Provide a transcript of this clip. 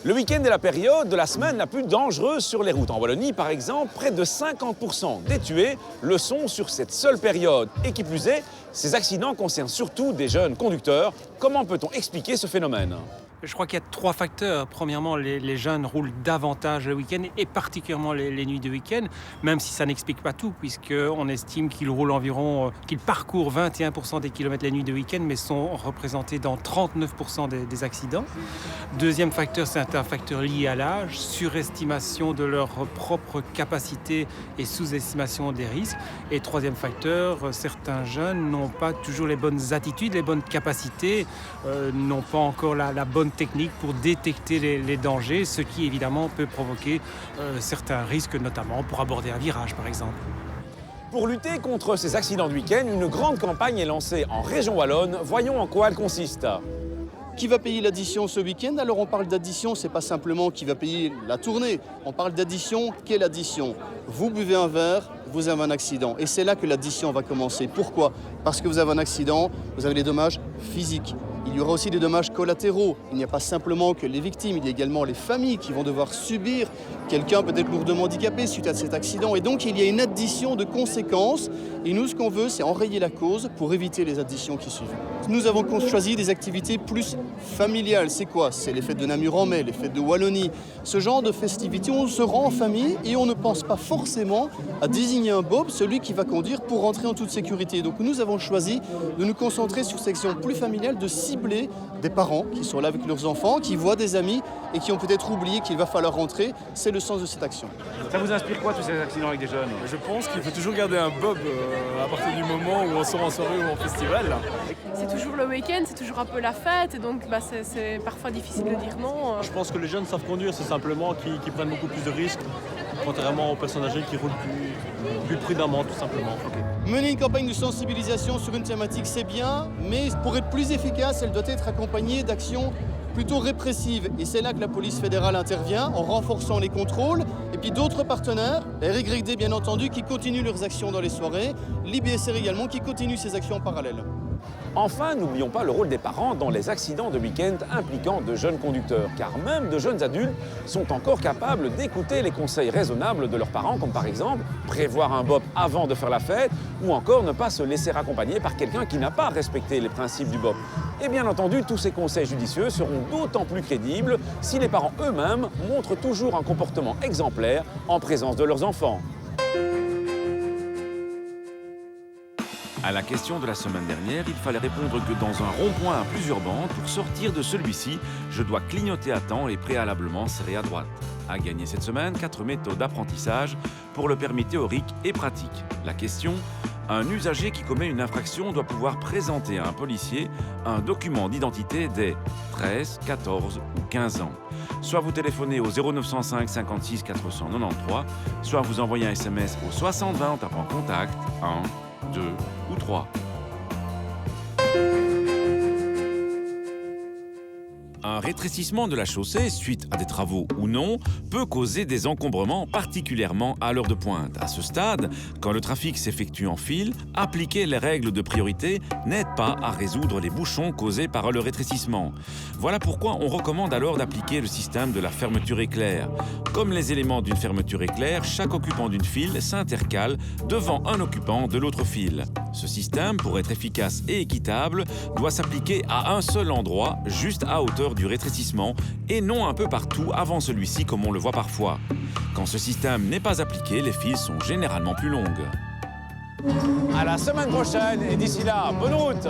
Le week-end est la période de la semaine la plus dangereuse sur les routes. En Wallonie, par exemple, près de 50% des tués le sont sur cette seule période. Et qui plus est, ces accidents concernent surtout des jeunes conducteurs. Comment peut-on expliquer ce phénomène ? Je crois qu'il y a trois facteurs. Premièrement, les jeunes roulent davantage le week-end et particulièrement les nuits de week-end, même si ça n'explique pas tout, puisqu'on estime qu'ils roulent qu'ils parcourent 21% des kilomètres les nuits de week-end, mais sont représentés dans 39% des accidents. Deuxième facteur, c'est un facteur lié à l'âge, surestimation de leur propre capacité et sous-estimation des risques. Et troisième facteur, certains jeunes n'ont pas toujours les bonnes attitudes, les bonnes capacités, n'ont pas encore la bonne technique pour détecter les dangers, ce qui évidemment peut provoquer certains risques, notamment pour aborder un virage par exemple. Pour lutter contre ces accidents de week-end, une grande campagne est lancée en région wallonne. Voyons en quoi elle consiste. Qui va payer l'addition ce week-end? Alors on parle d'addition, c'est pas simplement qui va payer la tournée. On parle d'addition. Quelle addition? Vous buvez un verre, vous avez un accident. Et c'est là que l'addition va commencer. Pourquoi? Parce que vous avez un accident, vous avez des dommages physiques. Il y aura aussi des dommages collatéraux. Il n'y a pas simplement que les victimes, il y a également les familles qui vont devoir subir quelqu'un peut-être lourdement handicapé suite à cet accident. Et donc il y a une addition de conséquences. Et nous, ce qu'on veut, c'est enrayer la cause pour éviter les additions qui suivent. Nous avons choisi des activités plus familiales. C'est quoi? C'est les fêtes de Namur-en-Mai, les fêtes de Wallonie. Ce genre de festivités, on se rend en famille et on ne pense pas forcément à désigner un bob, celui qui va conduire pour rentrer en toute sécurité. Donc nous avons choisi de nous concentrer sur cette section plus familiale, de cibler des parents qui sont là avec leurs enfants, qui voient des amis et qui ont peut-être oublié qu'il va falloir rentrer. C'est le sens de cette action. Ça vous inspire quoi tous ces accidents avec des jeunes? Je pense qu'il faut toujours garder un bob à partir du moment où on sort en soirée ou en festival. C'est toujours le week-end, c'est toujours un peu la fête, et donc c'est parfois difficile de dire non. Je pense que les jeunes savent conduire, c'est simplement qu'ils prennent beaucoup plus de risques, contrairement aux personnes âgées qui roulent plus prudemment, tout simplement. Mener une campagne de sensibilisation sur une thématique, c'est bien, mais pour être plus efficace, elle doit être accompagnée d'actions plutôt répressives. Et c'est là que la police fédérale intervient, en renforçant les contrôles. Et puis d'autres partenaires, la RYD bien entendu, qui continuent leurs actions dans les soirées, l'IBSR également, qui continue ses actions en parallèle. Enfin, n'oublions pas le rôle des parents dans les accidents de week-end impliquant de jeunes conducteurs, car même de jeunes adultes sont encore capables d'écouter les conseils raisonnables de leurs parents, comme par exemple prévoir un bob avant de faire la fête, ou encore ne pas se laisser accompagner par quelqu'un qui n'a pas respecté les principes du bob. Et bien entendu, tous ces conseils judicieux seront d'autant plus crédibles si les parents eux-mêmes montrent toujours un comportement exemplaire en présence de leurs enfants. À la question de la semaine dernière, il fallait répondre que dans un rond-point à plusieurs bandes, pour sortir de celui-ci, je dois clignoter à temps et préalablement serrer à droite. À gagner cette semaine, 4 méthodes d'apprentissage pour le permis théorique et pratique. La question: un usager qui commet une infraction doit pouvoir présenter à un policier un document d'identité dès 13, 14 ou 15 ans. Soit vous téléphonez au 0905 56 493, soit vous envoyez un SMS au 6020 en tapant contact 1, 2 ou 3. Un rétrécissement de la chaussée, suite à des travaux ou non, peut causer des encombrements, particulièrement à l'heure de pointe. À ce stade, quand le trafic s'effectue en file, appliquer les règles de priorité n'aide pas à résoudre les bouchons causés par le rétrécissement. Voilà pourquoi on recommande alors d'appliquer le système de la fermeture éclair. Comme les éléments d'une fermeture éclair, chaque occupant d'une file s'intercale devant un occupant de l'autre file. Ce système, pour être efficace et équitable, doit s'appliquer à un seul endroit, juste à hauteur du rétrécissement, et non un peu partout avant celui-ci comme on le voit parfois. Quand ce système n'est pas appliqué, les files sont généralement plus longues. À la semaine prochaine, et d'ici là, bonne route!